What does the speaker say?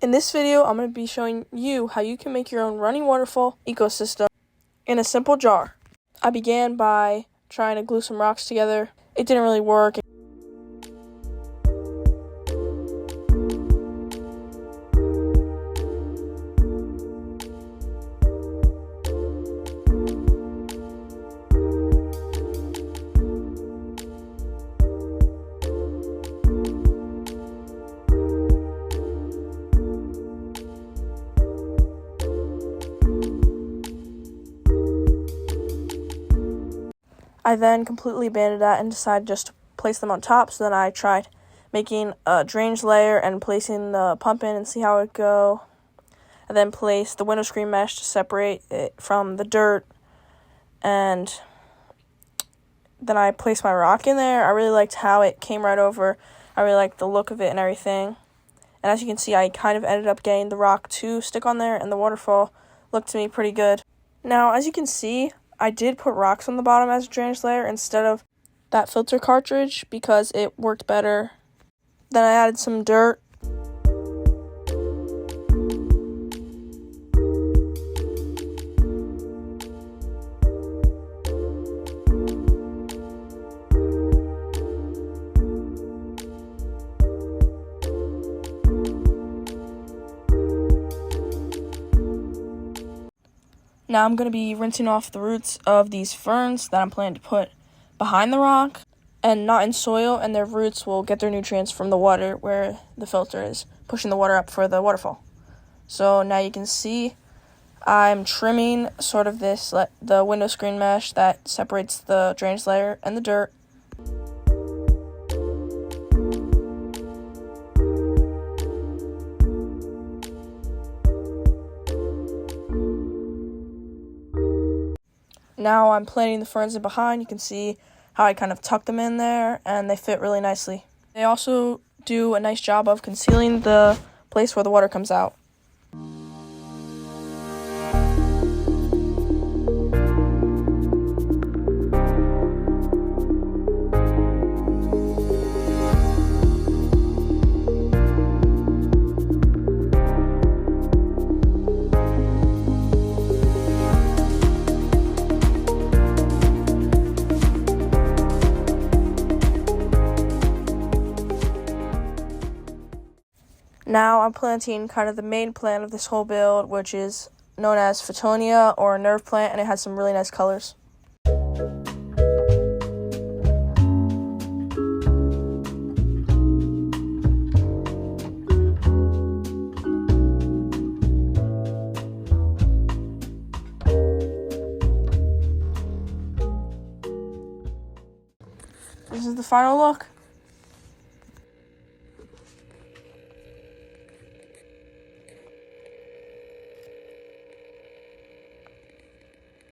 In this video, I'm going to be showing you how you can make your own running waterfall ecosystem in a simple jar. I began by trying to glue some rocks together. It didn't really work. I then completely abandoned that and decided just to place them on top. So then I tried making a drainage layer and placing the pump in and see how it would go. I then placed the window screen mesh to separate it from the dirt. And then I placed my rock in there. I really liked how it came right over. I really liked the look of it and everything. And as you can see, I kind of ended up getting the rock to stick on there, and the waterfall looked to me pretty good. Now, as you can see, I did put rocks on the bottom as a drainage layer instead of that filter cartridge because it worked better. Then I added some dirt. Now I'm going to be rinsing off the roots of these ferns that I'm planning to put behind the rock and not in soil, and their roots will get their nutrients from the water where the filter is pushing the water up for the waterfall. So now you can see I'm trimming sort of the window screen mesh that separates the drainage layer and the dirt. Now I'm planting the ferns in behind. You can see how I kind of tuck them in there, and they fit really nicely. They also do a nice job of concealing the place where the water comes out. Now I'm planting kind of the main plant of this whole build, which is known as Photonia or nerve plant, and it has some really nice colors. This is the final look.